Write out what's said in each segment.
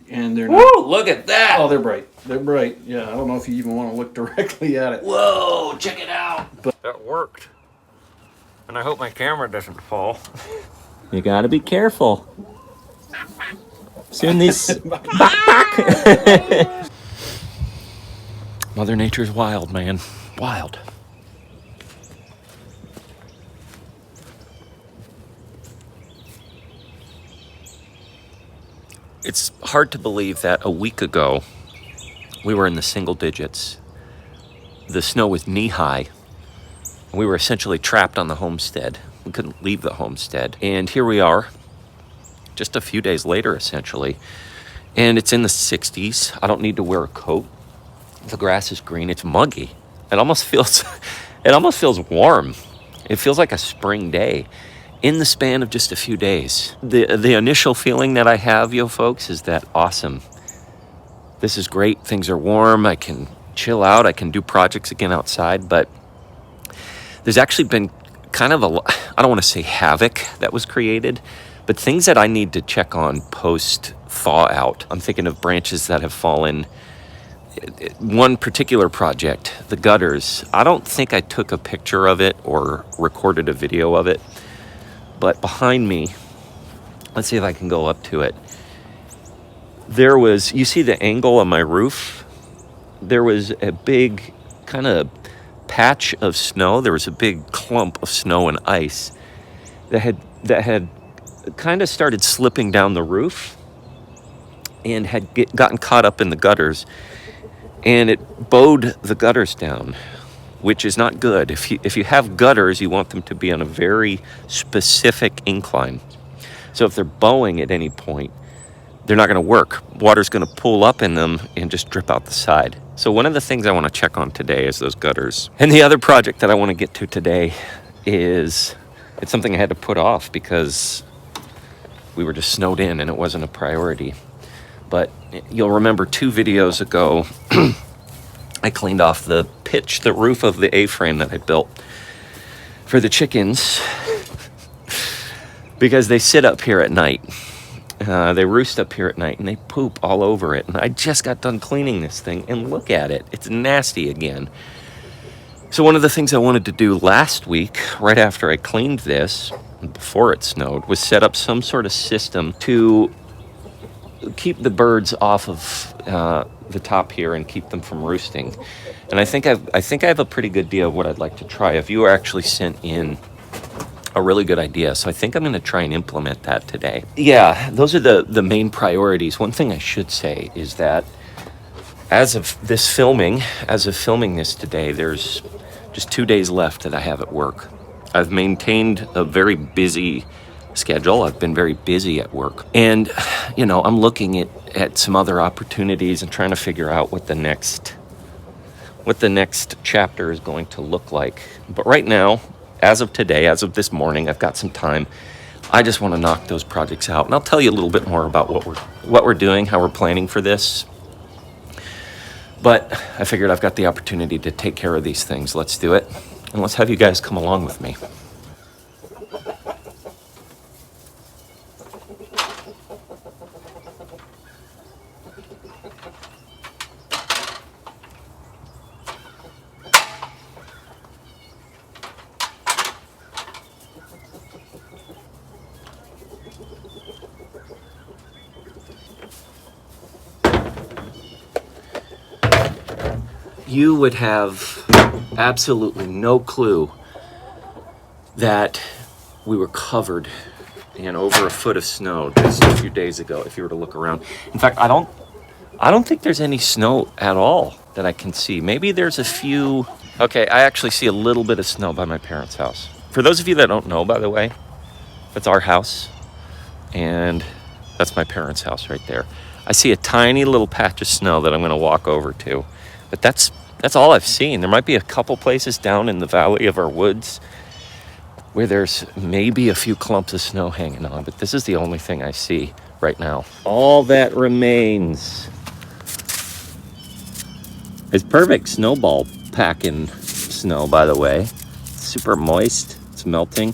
and they're Woo! not. Look at that! Oh, they're bright. They're bright. Yeah, I don't know if you even want to look directly at it. Whoa! Check it out. But that worked, and I hope my camera doesn't fall. You gotta be careful. Soon these. Mother Nature's wild, man. Wild. It's hard to believe that a week ago we were in the single digits. The snow was knee-high. We were essentially trapped on the homestead. We couldn't leave the homestead. And here we are, just a few days later, essentially. And it's in the 60s. I don't need to wear a coat. The grass is green. It's muggy. It almost feels warm. It feels like a spring day in the span of just a few days. The initial feeling that I have, yo folks, is that awesome. This is great. Things are warm. I can chill out. I can do projects again outside. But there's actually been kind of I don't want to say havoc that was created, but things that I need to check on post thaw out. I'm thinking of branches that have fallen. One particular project, the gutters, I don't think I took a picture of it or recorded a video of it, but behind me, let's see if I can go up to it. There was, you see the angle on my roof? There was a big kind of patch of snow. There was a big clump of snow and ice that had kind of started slipping down the roof and had gotten caught up in the gutters. And it bowed the gutters down, which is not good. If you have gutters, you want them to be on a very specific incline. So if they're bowing at any point, they're not going to work. Water's going to pool up in them and just drip out the side. So one of the things I want to check on today is those gutters. And the other project that I want to get to today is, it's something I had to put off because we were just snowed in and it wasn't a priority. But you'll remember 2 videos ago, I cleaned off the roof of the A-frame that I built for the chickens because they sit up here at night. They roost up here at night and they poop all over it. And I just got done cleaning this thing and look at it. It's nasty again. So one of the things I wanted to do last week, right after I cleaned this, before it snowed, was set up some sort of system to keep the birds off of the top here and keep them from roosting. And I think I have a pretty good idea of what I'd like to try. A viewer actually sent in a really good idea, so I think I'm going to try and implement that today. Yeah, those are the main priorities. One thing I should say is that as of filming this today, there's just 2 days left that I have at work. I've maintained a very busy schedule. I've been very busy at work. And, I'm looking at some other opportunities and trying to figure out what the next chapter is going to look like. But right now, as of today, as of this morning, I've got some time. I just want to knock those projects out. And I'll tell you a little bit more about what we're doing, how we're planning for this. But I figured I've got the opportunity to take care of these things. Let's do it. And let's have you guys come along with me. You would have absolutely no clue that we were covered in over a foot of snow just a few days ago if you were to look around. In fact, I don't think there's any snow at all that I can see. Maybe there's a few. Okay, I actually see a little bit of snow by my parents' house. For those of you that don't know, by the way, that's our house and that's my parents' house right there. I see a tiny little patch of snow that I'm going to walk over to. But that's all I've seen. There might be a couple places down in the valley of our woods where there's maybe a few clumps of snow hanging on, but this is the only thing I see right now. All that remains is perfect snowball packing snow, by the way. It's super moist. It's melting.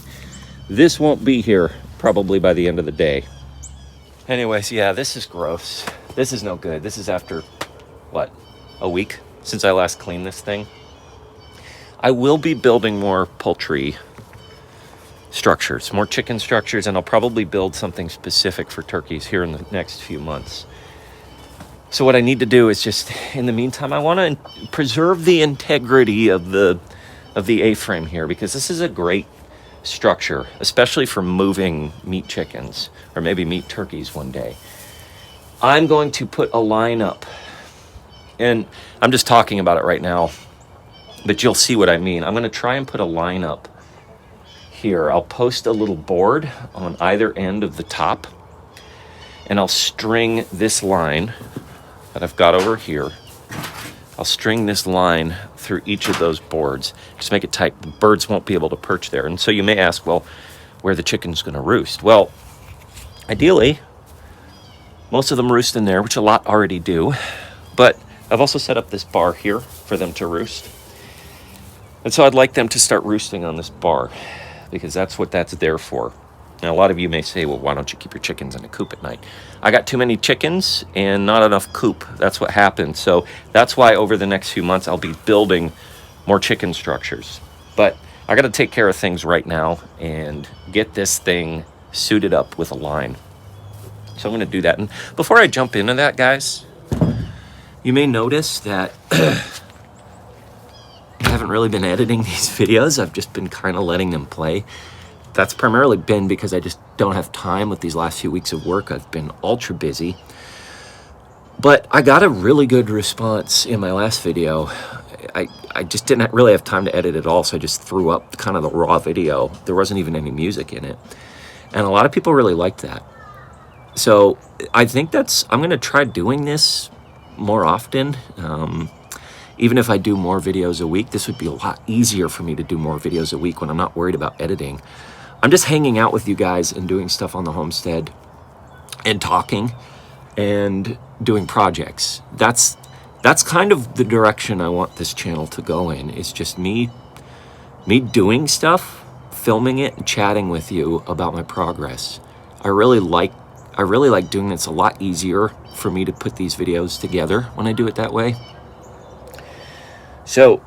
This won't be here probably by the end of the day. Anyways, yeah, this is gross. This is no good. This is after, what, a week since I last cleaned this thing. I will be building more poultry structures, more chicken structures, and I'll probably build something specific for turkeys here in the next few months. So what I need to do is just, in the meantime, I want to preserve the integrity of the A-frame here, because this is a great structure, especially for moving meat chickens or maybe meat turkeys one day. I'm going to put a line up, and I'm just talking about it right now, but you'll see what I mean. I'm going to try and put a line up here. I'll post a little board on either end of the top, and I'll string this line that I've got over here. I'll string this line through each of those boards. Just make it tight. The birds won't be able to perch there. And so you may ask, well, where are the chickens going to roost? Well, ideally, most of them roost in there, which a lot already do. But I've also set up this bar here for them to roost. And so I'd like them to start roosting on this bar, because that's what that's there for. Now, a lot of you may say, well, why don't you keep your chickens in a coop at night? I got too many chickens and not enough coop. That's what happened. So that's why over the next few months, I'll be building more chicken structures. But I got to take care of things right now and get this thing suited up with a line. So I'm going to do that. And before I jump into that, guys, you may notice that I haven't really been editing these videos. I've just been kind of letting them play. That's primarily been because I just don't have time with these last few weeks of work. I've been ultra busy. But I got a really good response in my last video. I just didn't really have time to edit it all, so I just threw up kind of the raw video. There wasn't even any music in it. And a lot of people really liked that. So I think I'm going to try doing this more often. Even if I do more videos a week, this would be a lot easier for me to do more videos a week when I'm not worried about editing. I'm just hanging out with you guys and doing stuff on the homestead and talking and doing projects. That's kind of the direction I want this channel to go in. It's just me doing stuff, filming it, and chatting with you about my progress. I really like doing it. It's a lot easier for me to put these videos together when I do it that way. So,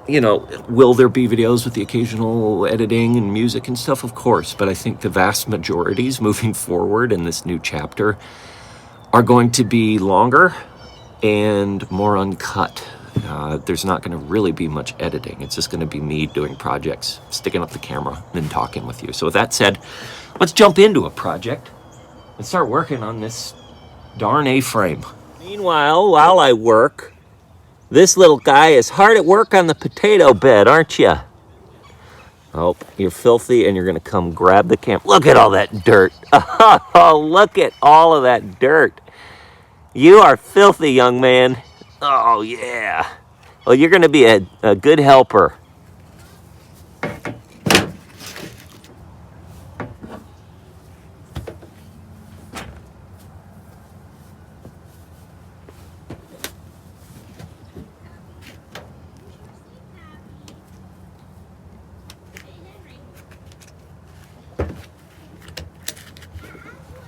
you know, will there be videos with the occasional editing and music and stuff? Of course, but I think the vast majorities moving forward in this new chapter are going to be longer and more uncut. There's not going to really be much editing. It's just going to be me doing projects, sticking up the camera and talking with you. So with that said, let's jump into a project and start working on this darn A-frame. Meanwhile, while I work, this little guy is hard at work on the potato bed, aren't you? Oh, you're filthy and you're going to come grab the camera. Look at all that dirt. Oh, look at all of that dirt. You are filthy, young man. Oh, yeah. Well, you're going to be a good helper.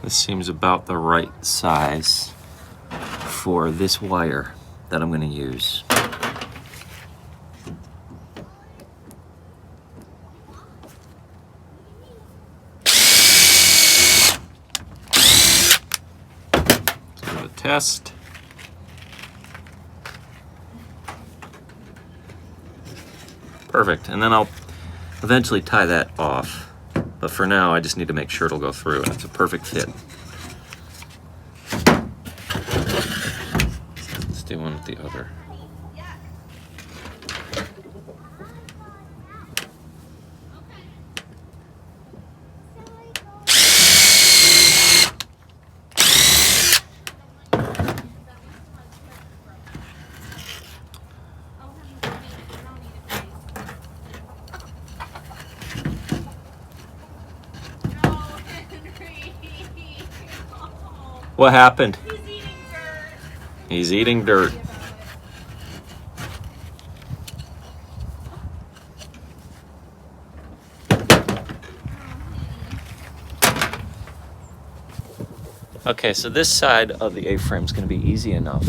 This seems about the right size for this wire that I'm going to use. Let's give it a test. Perfect, and then I'll eventually tie that off. But for now, I just need to make sure it'll go through, and it's a perfect fit. Let's do one with the other. What happened? He's eating dirt. Okay, so this side of the A-frame is going to be easy enough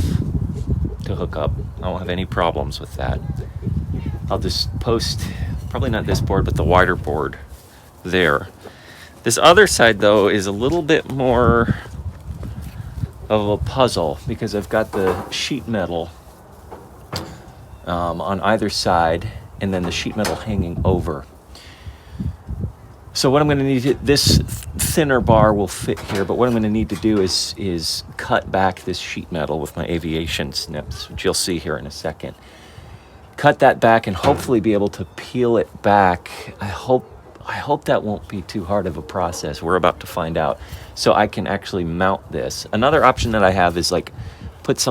to hook up. I won't have any problems with that. I'll just post, probably not this board, but the wider board there. This other side, though, is a little bit more of a puzzle because I've got the sheet metal on either side and then the sheet metal hanging over. So what I'm going to need to, this thinner bar will fit here, but what I'm going to need to do is cut back this sheet metal with my aviation snips, which you'll see here in a second. Cut that back and hopefully be able to peel it back. I hope that won't be too hard of a process. We're about to find out. So I can actually mount this. Another option that I have is like put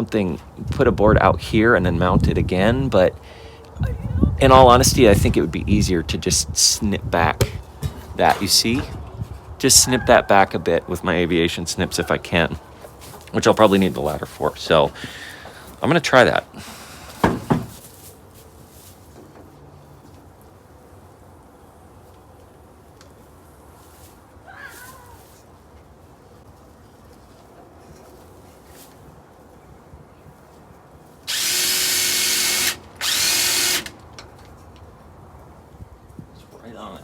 a board out here and then mount it again. But in all honesty, I think it would be easier to just snip back that, you see? Just snip that back a bit with my aviation snips if I can, which I'll probably need the ladder for. So I'm gonna try that. Right on it.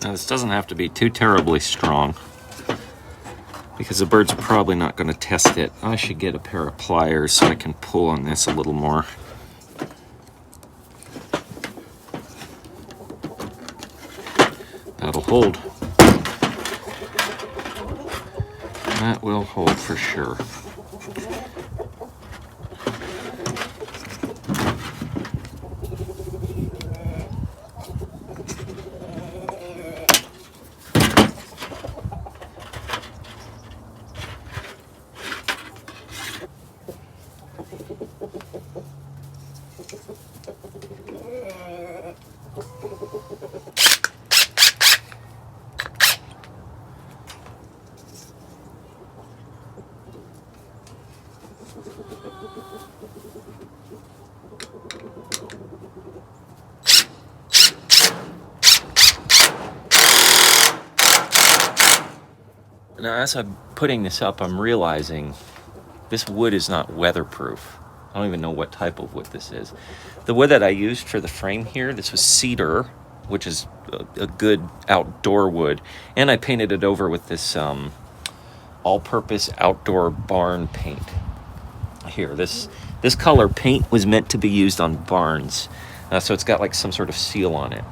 Now this doesn't have to be too terribly strong because the bird's probably not going to test it. I should get a pair of pliers so I can pull on this a little more. That'll hold. That will hold for sure. Now, as I'm putting this up, I'm realizing this wood is not weatherproof. I don't even know what type of wood this is. The wood that I used for the frame here, this was cedar, which is a good outdoor wood. And I painted it over with this all-purpose outdoor barn paint. Here, this color paint was meant to be used on barns. So it's got like some sort of seal on it.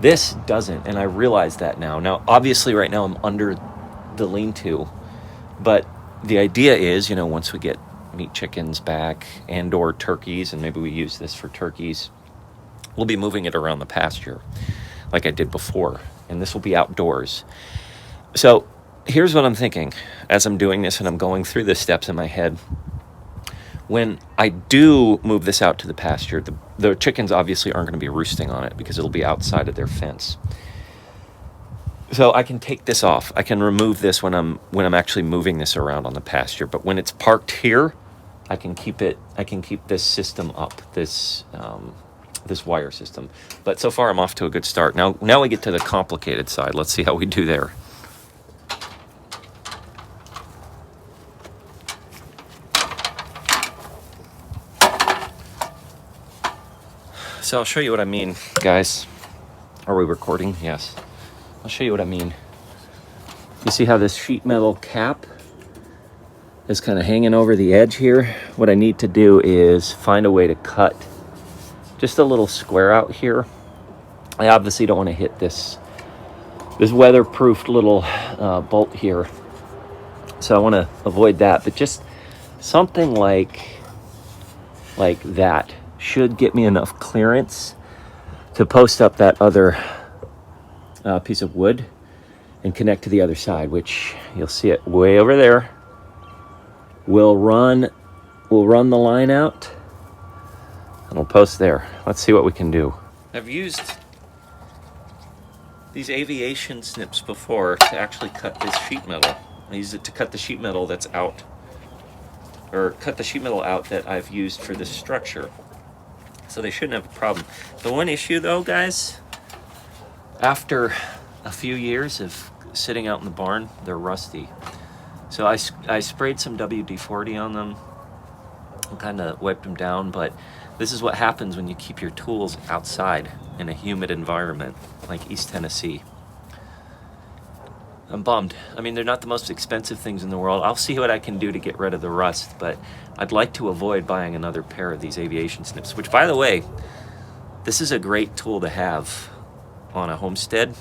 This doesn't, and I realize that now. Now, obviously right now I'm under the lean-to, but the idea is, you know, once we get meat chickens back and or turkeys, and maybe we use this for turkeys, we'll be moving it around the pasture like I did before, and this will be outdoors. So here's what I'm thinking as I'm doing this and I'm going through the steps in my head. When I do move this out to the pasture, the chickens obviously aren't going to be roosting on it because it'll be outside of their fence. So I can take this off. I can remove this when I'm actually moving this around on the pasture. But when it's parked here, I can keep it. I can keep this system up, this wire system. But so far, I'm off to a good start. Now we get to the complicated side. Let's see how we do there. So I'll show you what I mean, guys. Are we recording? Yes. I'll show you what I mean. You see how this sheet metal cap is kind of hanging over the edge here? What I need to do is find a way to cut just a little square out here. I obviously don't want to hit this this weatherproofed little bolt here. So I want to avoid that, but just something like that should get me enough clearance to post up that other piece of wood and connect to the other side, which you'll see it way over there. We'll run the line out and we'll post there. Let's see what we can do. I've used these aviation snips before to actually cut this sheet metal. I use it to cut the sheet metal that's out, or cut the sheet metal out that I've used for this structure. So they shouldn't have a problem. The one issue though, guys, after a few years of sitting out in the barn, they're rusty. So I sprayed some WD-40 on them and kind of wiped them down, but this is what happens when you keep your tools outside in a humid environment like East Tennessee. I'm bummed. I mean, they're not the most expensive things in the world. I'll see what I can do to get rid of the rust, but I'd like to avoid buying another pair of these aviation snips, which, by the way, this is a great tool to have on a homestead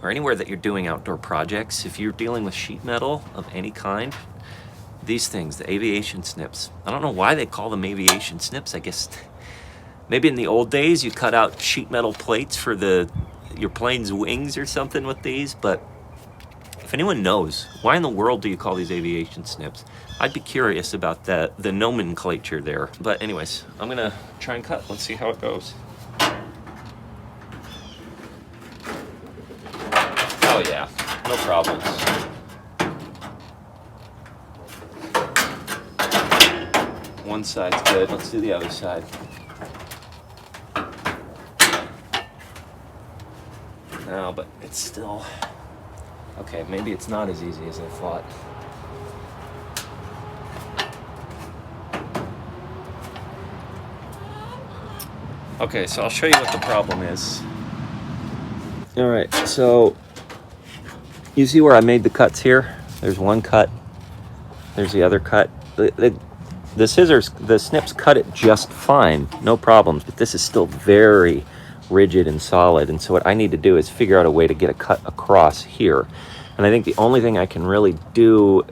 or anywhere that you're doing outdoor projects. If you're dealing with sheet metal of any kind, these things, the aviation snips, I don't know why they call them aviation snips. I guess maybe in the old days you cut out sheet metal plates for your plane's wings or something with these, but if anyone knows, why in the world do you call these aviation snips? I'd be curious about the nomenclature there. But anyways, I'm gonna try and cut. Let's see how it goes. Oh yeah, no problems. One side's good, let's do the other side. No, but it's still, okay, maybe it's not as easy as I thought. Okay, so I'll show you what the problem is. All right, so you see where I made the cuts here? There's one cut, there's the other cut. The scissors, the snips cut it just fine, no problems, but this is still very rigid and solid, and so what I need to do is figure out a way to get a cut across here. And I think the only thing I can really do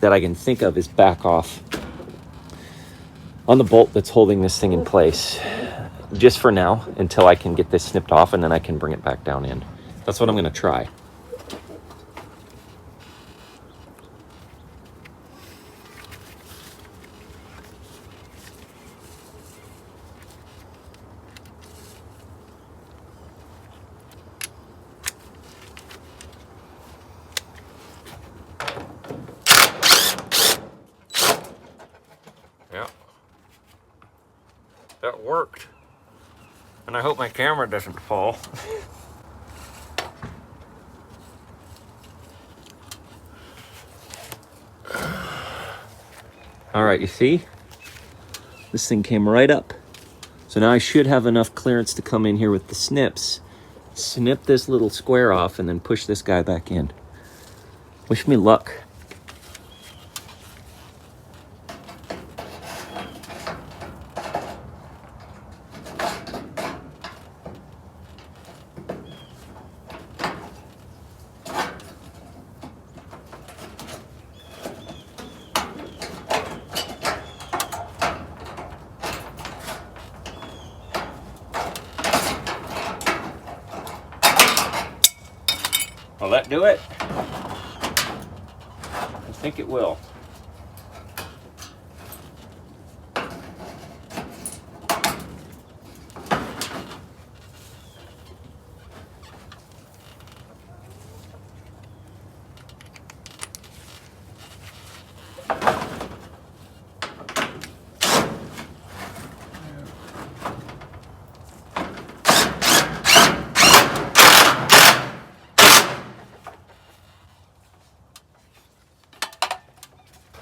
that I can think of is back off on the bolt that's holding this thing in place, just for now, until I can get this snipped off, and then I can bring it back down in. That's what I'm going to try. That worked. And I hope my camera doesn't fall. All right, you see? This thing came right up. So now I should have enough clearance to come in here with the snips, snip this little square off, and then push this guy back in. Wish me luck. Will that do it? I think it will.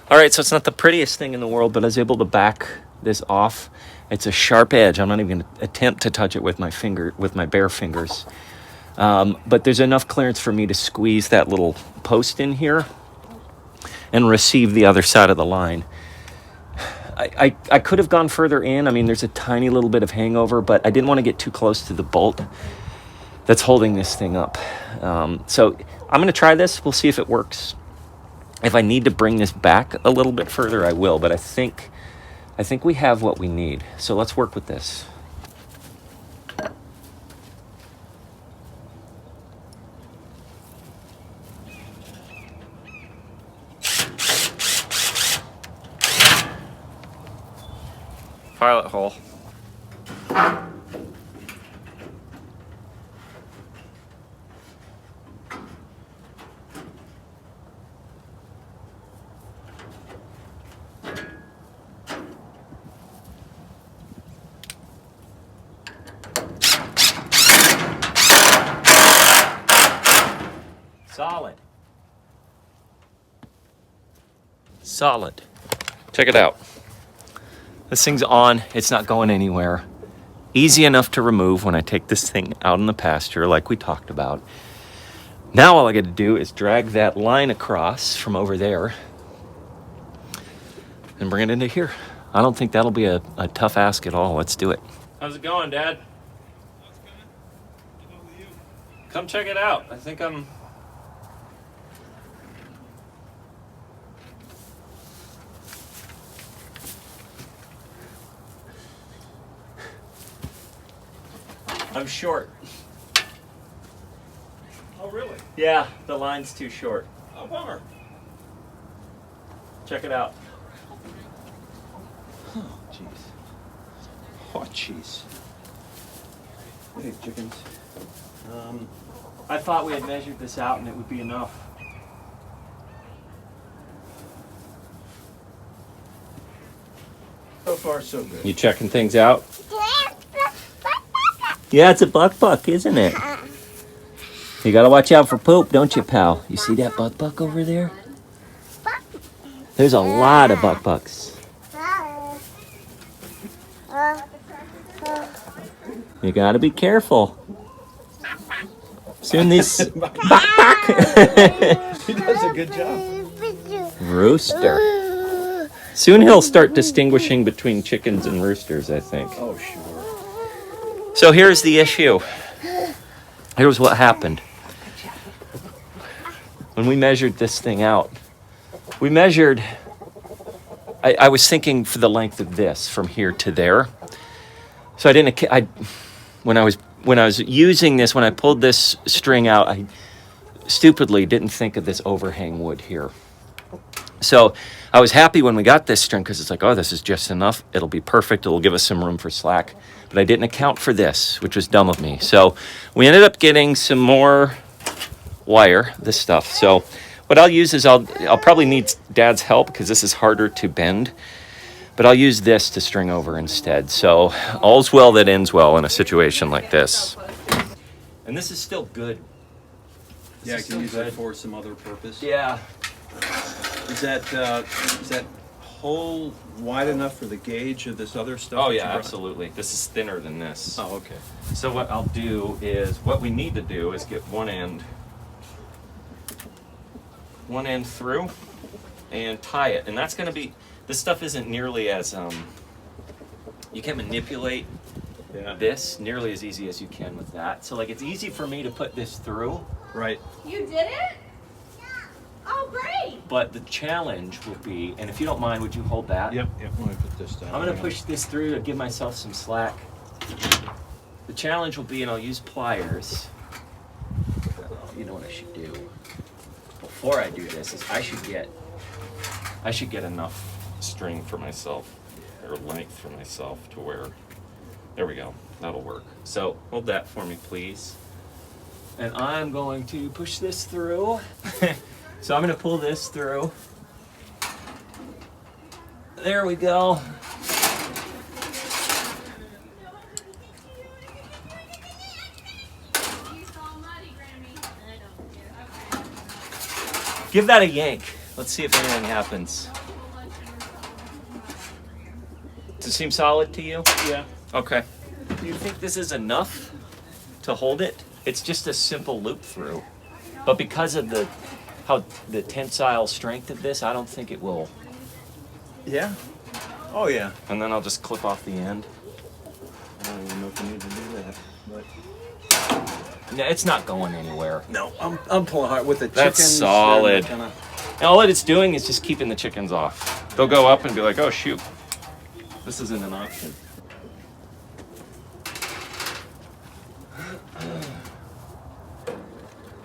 All right, so it's not the prettiest thing in the world, but I was able to back this off. It's a sharp edge. I'm not even going to attempt to touch it with my bare fingers. But there's enough clearance for me to squeeze that little post in here and receive the other side of the line. I could have gone further in. I mean, there's a tiny little bit of hangover, but I didn't want to get too close to the bolt. that's holding this thing up. So I'm going to try this. We'll see if it works. If I need to bring this back a little bit further, I will. But I think we have what we need. So let's work with this. Pilot hole. Solid. Solid. Check it out. This thing's on. It's not going anywhere. Easy enough to remove when I take this thing out in the pasture like we talked about. Now all I got to do is drag that line across from over there and bring it into here. I don't think that'll be a tough ask at all. Let's do it. How's it going, Dad? Come check it out. I think I'm short. Oh, really? Yeah, the line's too short. Oh, bummer. Check it out. Oh, jeez. Oh, jeez. Hey, chickens. I thought we had measured this out and it would be enough. So far, so good. You checking things out? Yeah, it's a buck, isn't it? You gotta watch out for poop, don't you, pal? You see that buck over there? There's a lot of bucks. You gotta be careful. Soon these He does a good job. rooster. Soon he'll start distinguishing between chickens and roosters, I think. Oh, sure. So here's the issue. Here's what happened. When we measured this thing out, we measured, I was thinking for the length of this from here to there. So when I was using this, when I pulled this string out, I stupidly didn't think of this overhang wood here. So I was happy when we got this string because it's like, oh, this is just enough. It'll be perfect. It'll give us some room for slack. But I didn't account for this, which was dumb of me. So we ended up getting some more wire, this stuff. So what I'll use is I'll probably need Dad's help because this is harder to bend. But I'll use this to string over instead. So all's well that ends well in a situation like this. And this is still good. Yeah, I can use that for some other purpose. Yeah. Is that hole wide enough for the gauge of this other stuff? Oh that yeah, you brought? absolutely. This is thinner than this. Oh, okay. So what I'll do is, what we need to do is get one end through and tie it. And that's going to be, this stuff isn't nearly as, you can't manipulate this nearly as easy as you can with that. So like it's easy for me to put this through. Right. You did it? Oh, great! But the challenge will be, and if you don't mind, would you hold that? Yep. Let me put this down. I'm going to push this through to give myself some slack. The challenge will be, and I'll use pliers. You know what I should do? Before I do this, is I should get enough string for myself, or length for myself to where, there we go, that'll work. So hold that for me, please. And I'm going to push this through. So I'm going to pull this through. There we go. Give that a yank. Let's see if anything happens. Does it seem solid to you? Yeah. Okay. Do you think this is enough to hold it? It's just a simple loop through. But because of the tensile strength of this, I don't think it will. Yeah. Oh yeah. And then I'll just clip off the end. I don't even know if I need to do that, but It's not going anywhere. No, I'm pulling hard with the That's chickens. solid. they're gonna- And all that it's doing is just keeping the chickens off. They'll go up and be like, oh shoot, this isn't an option.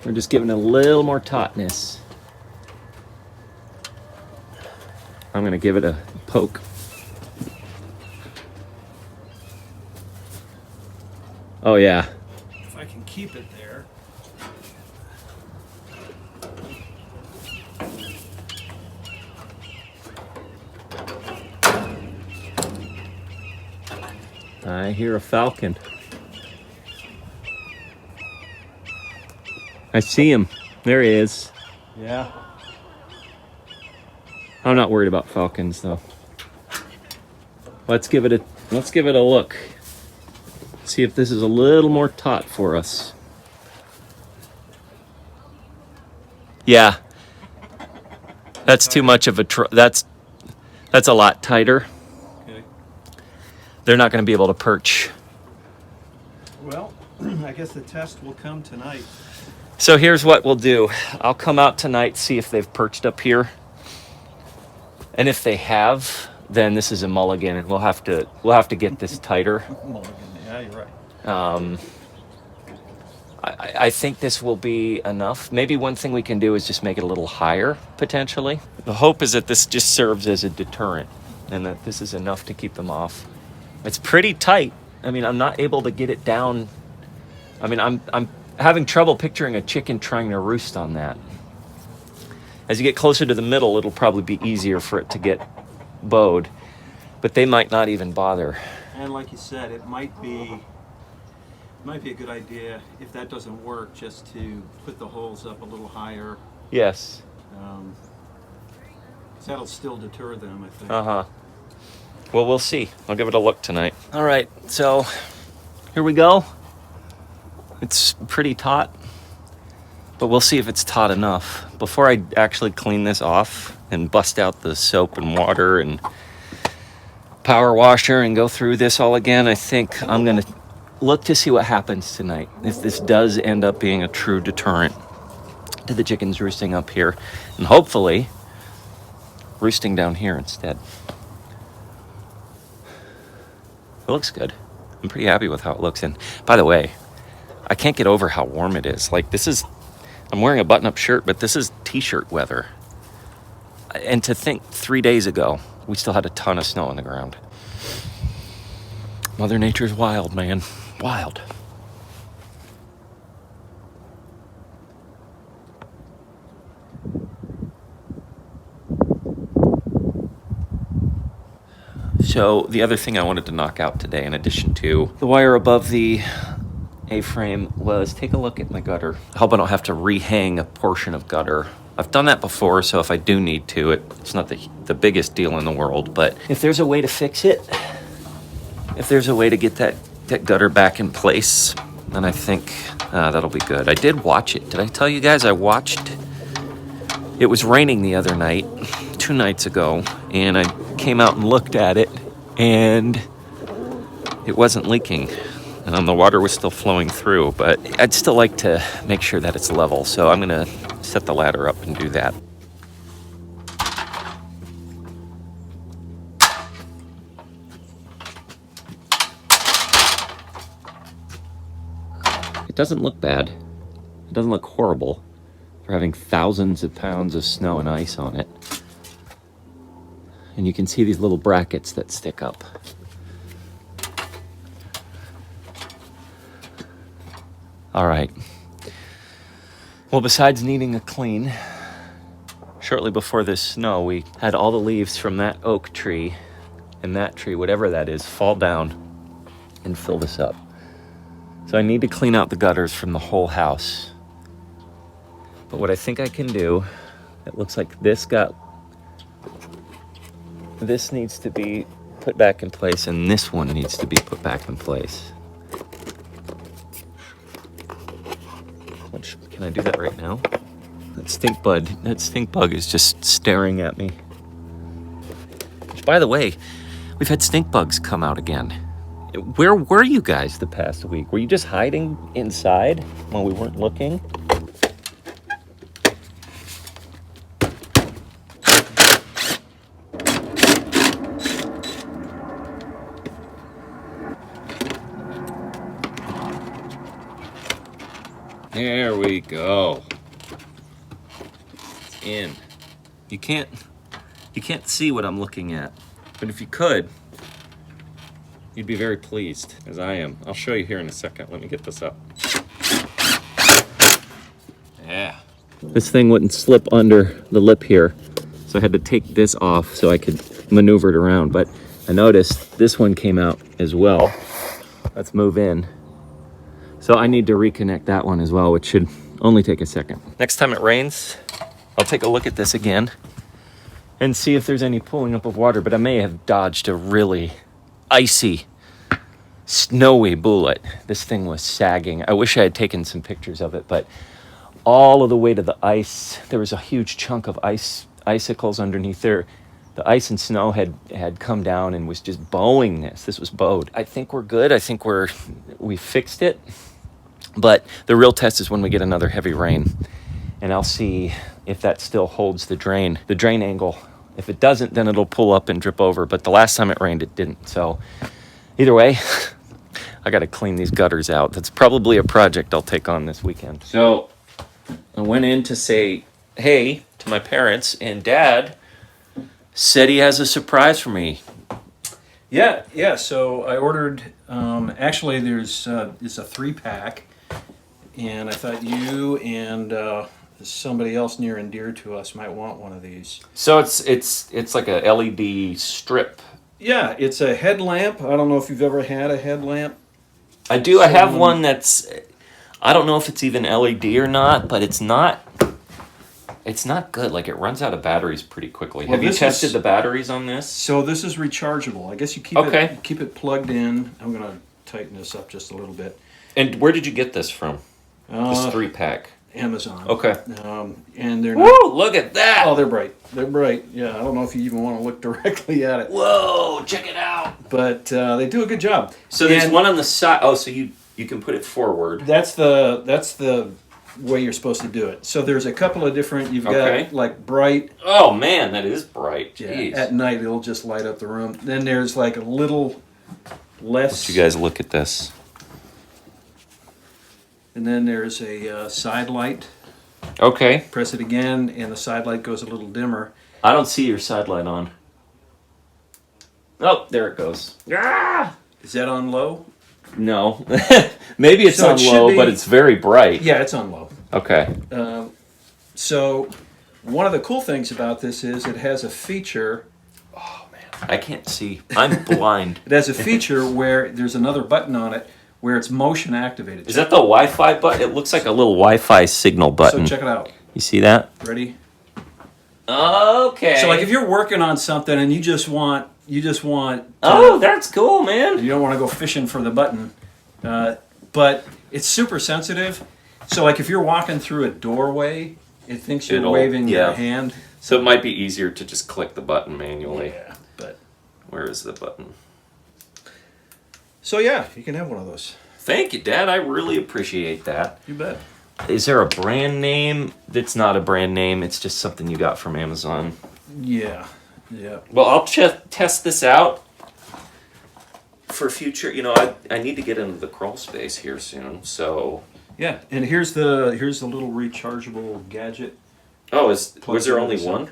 We're just giving it a little more tautness. I'm gonna give it a poke. Oh yeah. If I can keep it there. I hear a falcon. I see him. There he is. Yeah. I'm not worried about falcons though. Let's give it a look. See if this is a little more taut for us. Yeah. That's too much of a that's a lot tighter. Okay. They're not going to be able to perch. Well, I guess the test will come tonight. So here's what we'll do. I'll come out tonight, see if they've perched up here. And if they have, then this is a mulligan, and we'll have to get this tighter. Mulligan. Yeah, you're right. I think this will be enough. Maybe one thing we can do is just make it a little higher, potentially. The hope is that this just serves as a deterrent, and that this is enough to keep them off. It's pretty tight. I mean, I'm not able to get it down. I mean, I'm having trouble picturing a chicken trying to roost on that. As you get closer to the middle, it'll probably be easier for it to get bowed, but they might not even bother. And like you said, it might be a good idea, if that doesn't work, just to put the holes up a little higher. Yes. 'Cause that'll still deter them, I think. Uh-huh. Well, we'll see. I'll give it a look tonight. All right, so here we go. It's pretty taut, but we'll see if it's taut enough. Before I actually clean this off and bust out the soap and water and power washer and go through this all again, I think I'm gonna look to see what happens tonight. If this does end up being a true deterrent to the chickens roosting up here, and hopefully roosting down here instead. It looks good. I'm pretty happy with how it looks. And by the way, I can't get over how warm it is. Like, I'm wearing a button-up shirt, but this is t-shirt weather. And to think 3 days ago, we still had a ton of snow on the ground. Mother Nature's wild, man. Wild. So the other thing I wanted to knock out today, in addition to the wire above the A-frame, was take a look at my gutter. I hope I don't have to rehang a portion of gutter. I've done that before, so if I do need to, it's not the biggest deal in the world, but if there's a way to fix it, if there's a way to get that gutter back in place, then I think that'll be good. I did watch it. Did I tell you guys I watched? It was raining the other night, 2 nights ago, and I came out and looked at it, and it wasn't leaking. And the water was still flowing through, but I'd still like to make sure that it's level, so I'm gonna set the ladder up and do that. It doesn't look bad. It doesn't look horrible for having thousands of pounds of snow and ice on it. And you can see these little brackets that stick up. All right. Well, besides needing a clean, shortly before this snow, we had all the leaves from that oak tree and that tree, whatever that is, fall down and fill this up. So I need to clean out the gutters from the whole house. But what I think I can do, it looks like this needs to be put back in place, and this one needs to be put back in place. Can I do that right now? That stink bug is just staring at me. Which, by the way, we've had stink bugs come out again. Where were you guys the past week? Were you just hiding inside while we weren't looking? There we go. It's in. You can't see what I'm looking at, but if you could, you'd be very pleased, as I am. I'll show you here in a second. Let me get this up. Yeah. This thing wouldn't slip under the lip here, so I had to take this off so I could maneuver it around. But I noticed this one came out as well. Let's move in. So I need to reconnect that one as well, which should only take a second. Next time it rains, I'll take a look at this again and see if there's any pooling up of water, but I may have dodged a really icy, snowy bullet. This thing was sagging. I wish I had taken some pictures of it, but all of the way to the ice, there was a huge chunk of icicles underneath there. The ice and snow had come down and was just bowing this. This was bowed. I think we're good. I think we fixed it. But the real test is when we get another heavy rain. And I'll see if that still holds the drain angle. If it doesn't, then it'll pull up and drip over. But the last time it rained, it didn't. So either way, I got to clean these gutters out. That's probably a project I'll take on this weekend. So I went in to say hey to my parents, and Dad said he has a surprise for me. Yeah. So I ordered. Actually, it's a 3-pack, and I thought you and somebody else near and dear to us might want one of these. So it's like a LED strip. Yeah, it's a headlamp. I don't know if you've ever had a headlamp. I do. I have one that's. I don't know if it's even LED or not, but it's not. It's not good. Like, it runs out of batteries pretty quickly. Well, have you tested the batteries on this? So this is rechargeable. I guess you keep it plugged in. I'm gonna tighten this up just a little bit. And where did you get this from? This 3-pack. Amazon. Okay. And they're Woo! Look at that. Oh, they're bright. They're bright. Yeah, I don't know if you even want to look directly at it. Whoa! Check it out. But they do a good job. So there's one on the side. Oh, so you can put it forward. That's the way you're supposed to do it. So there's a couple of different. You've got like bright. Oh man, that is bright. Jeez. Yeah, at night it'll just light up the room. Then there's like a little less. Let you guys look at this. And then there's a side light. Okay. Press it again, and the side light goes a little dimmer. I don't see your side light on. Oh, there it goes. Ah! Is that on low? No. Maybe it's So on it should low, be- but it's very bright. Yeah, it's on low. Okay. So one of the cool things about this is it has a feature. Oh man, I can't see. I'm blind. It has a feature where there's another button on it where it's motion activated. Is that the Wi-Fi button? It looks like a little Wi-Fi signal button. So check it out. You see that? Ready? Okay. So like if you're working on something and you just want Oh, that's cool, man. you don't want to go fishing for the button, but it's super sensitive. So like if you're walking through a doorway, it thinks you're waving your hand. So it might be easier to just click the button manually. Yeah, but Where is the button? so yeah, you can have one of those. Thank you, Dad. I really appreciate that. You bet. Is there a brand name? That's not a brand name. It's just something you got from Amazon. Yeah. Well, I'll test this out for future. You know, I need to get into the crawl space here soon. So Yeah, and here's the little rechargeable gadget. oh, was there only one?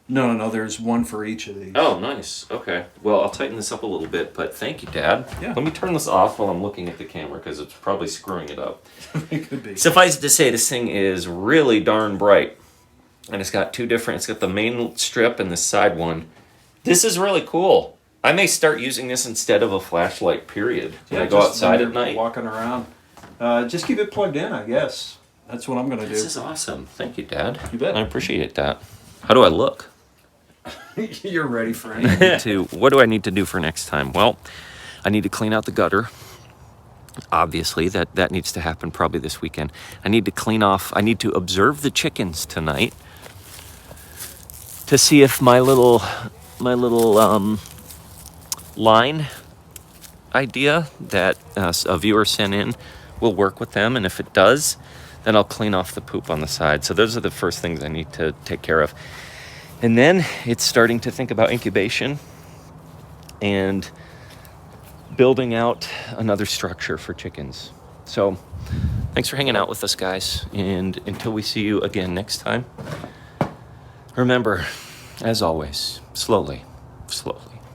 No. There's one for each of these. Oh, nice. Okay. Well, I'll tighten this up a little bit, but thank you, Dad. Yeah. Let me turn this off while I'm looking at the camera because it's probably screwing it up. It could be. Suffice it to say, this thing is really darn bright. And it's got it's got the main strip and the side one. This is really cool. I may start using this instead of a flashlight, period. When I go just outside when at you're night. walking around. Just keep it plugged in, I guess. That's what I'm going to do. This is awesome. Thank you, Dad. You bet. I appreciate that. How do I look? You're ready for anything. What do I need to do for next time? Well, I need to clean out the gutter. Obviously, that needs to happen probably this weekend. I need to observe the chickens tonight to see if my little line idea that a viewer sent in will work with them, and if it does, then I'll clean off the poop on the side. So those are the first things I need to take care of. And then it's starting to think about incubation and building out another structure for chickens. So thanks for hanging out with us, guys. And until we see you again next time, remember, as always, slowly, slowly.